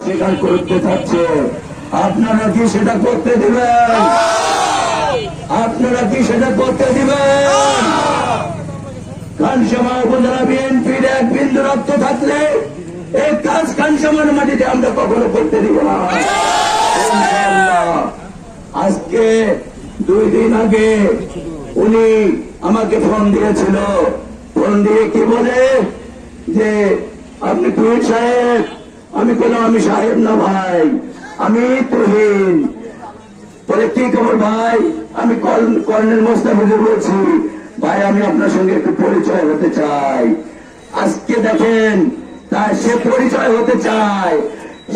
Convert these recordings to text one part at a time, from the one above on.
স্বীকার করতে চাচ্ছে। আপনারা কি সেটা করতে দিবেন? আপনারা কি সেটা করতে দিবেন? খানসামা উপজেলা বিএনপির এক বিন্দু রক্ত থাকলে এই কাজ খানসামার মাটিতে আমরা কখনো করতে দিব না। আজকে 2 দিন আগে উনি আমাকে ফোন দিয়েছিল। ফোন দিয়ে কি বলে যে আপনি তুহিন সাহেব। আমি বললাম আমি সাহেব না ভাই, আমি তুহিন। বলে কি খবর ভাই? আমি কর্নেল মোস্তাফিজুর বলছি। ভাই আমি আপনার সঙ্গে একটু পরিচয় হতে চাই। আজকে দেখেন তার সে পরিচয় হতে চায়।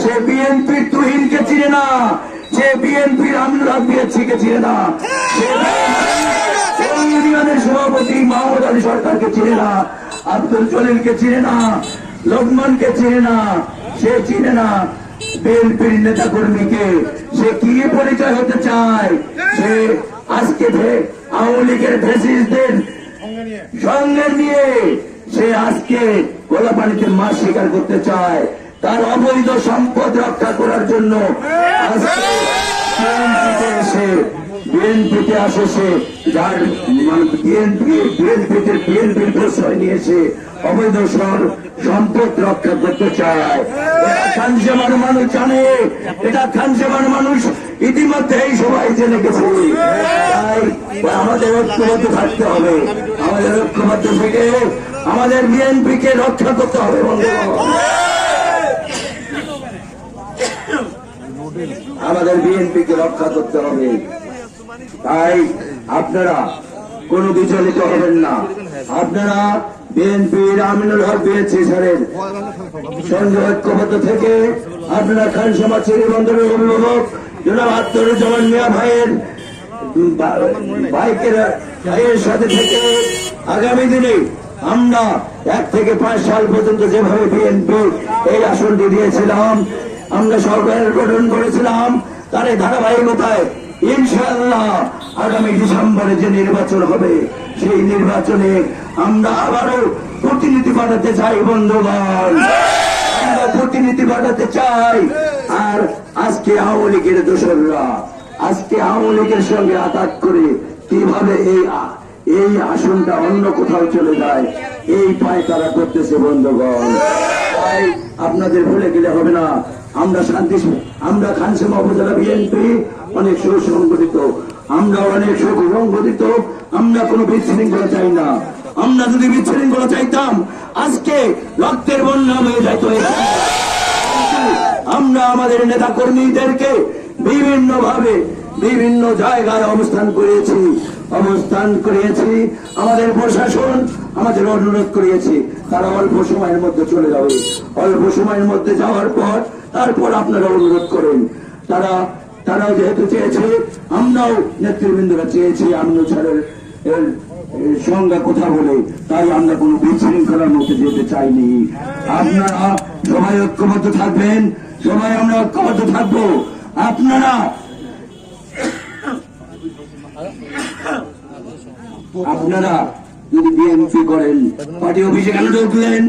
সে বিএনপির তুহিনকে চিনে না, সে বিএনপির আমিনুল হক বিএনপিকে চিনে না, সে ইউনিয়নের সভাপতি মাহমুদ আলী সরকারকে চিনে না, আব্দুল জলিলকে চিনে না, লোকমানকে চিনে না, সে চিনে না বিএনপির নেতা কর্মীকে। সে কি পরিচয় হতে চায়? সে আজকে আওয়ামী লীগের ফ্যাসিস্টদের সঙ্গে নিয়ে সে আজকে গোলাপানিতে মাছ শিকার করতে চায়। তার অবৈধ সম্পদ রক্ষা করার জন্য আজকে বিএনপিতে আসে সে, যার বিএনপির প্রশ্রয় নিয়েছে অবৈধ সম্পদ রক্ষা করতে চায়। খানসামার মানুষ জানে, এটা খানসামার মানুষ ইতিমধ্যেই সবাই জেনে গেছে। তাই আমাদের ঐক্যবদ্ধ থাকতে হবে। আমাদের ঐক্যবদ্ধ থেকে আমাদের বিএনপিকে রক্ষা করতে হবে। আমাদের বিএনপিকে রক্ষা করতে হবে। তাই আপনারা কোনো বিচলিত হবেন না। আপনারা বিএনপির আমিনুল হক বিএনপি স্যারের সঙ্গে ঐক্যবদ্ধ থেকে আপনারা খানসামা চিরিবন্দরের অভিভাবক জনাব আখতারুজ্জামান মিয়া ভাইয়ের ভাইয়ের সাথে থেকে আগামী দিনে আমরা 1 থেকে 5 সাল পর্যন্ত যেভাবে বিএনপি এই আসনটি দিয়েছিলাম, আমরা সরকার গঠন করেছিলাম, তার ধারাবাহিকতায় ইনশাআল্লাহ আগামী ডিসেম্বরে যে নির্বাচন হবে সেই নির্বাচনে আমরা আবারও প্রতিনিধি পাঠাতে চাই। বন্ধুগণ, আমরা প্রতিনিধি পাঠাতে চাই। আর আজকে আওয়ামী লীগের দোসররা আজকে আওয়ামী লীগের সঙ্গে আঘাত করে কিভাবে এই আসনটা অন্য কোথাও চলে যায় এই পায় তারা করতেছে। বন্ধুগণ, তাই আপনাদের ভুলে গেলে হবে না। আমরা খানসামা উপজেলা বিএনপি অনেক সুসংগঠিত, আমরা অনেক সুসংগঠিত। আমরা কোনো বিশৃঙ্খলা চাই না। আমরা যদি বিশৃঙ্খলা চাইতাম আজকে রক্তের বন্যা হয়ে যেত। আমরা আমাদের নেতা কর্মীদেরকে বিভিন্ন ভাবে বিভিন্ন জায়গায় অবস্থান করিয়েছি। আমাদের প্রশাসন আমাদের অনুরোধ করিয়েছি তারা অল্প সময়ের মধ্যে চলে যাবে। অল্প সময়ের মধ্যে যাওয়ার পর তারপর আপনারা অনুরোধ করেন। তারাও যেহেতু চেয়েছে, আমরাও নেতৃবৃন্দরা চেয়েছি আমিনুল স্যারের সঙ্গে কথা বলে, তাই আমরা কোন বিশৃঙ্খলার মধ্যে যেতে চাইনি। আপনারা সবাই ঐক্যবদ্ধ থাকবেন, সবাই আমরা ঐক্যবদ্ধ থাকবো। আপনারা যদি বিএনপি করেন, পার্টি অফিসে কেন ঢুকলেন?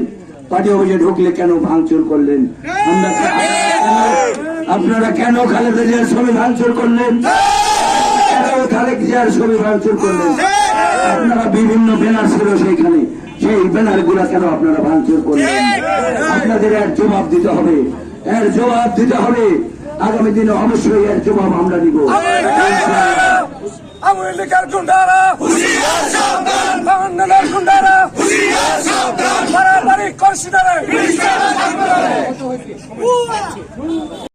পার্টি অফিসে ঢুকলে কেন ভাঙচুর করলেন? আপনারা কেন খালেদা জিয়ার ছবি ভাঙচুর করলেন? খালেদা জিয়ার ছবি ভাঙচুর করলেন? আপনারা বিভিন্ন ব্যানার ছিল সেইখানে, সেই ব্যানার গুলা কেন আপনারা ভাঙচুর করলেন? আপনাদের এর জবাব দিতে হবে, এর জবাব দিতে হবে। আগামী দিনে অবশ্যই এর জবাব আমরা দিব। আওয়ামী লীগের গুন্ডারা হুঁশিয়ার সাবধান, বাঙালির গুন্ডারা হুঁশিয়ার সাবধান, বাড়াবাড়ি করছি না রে।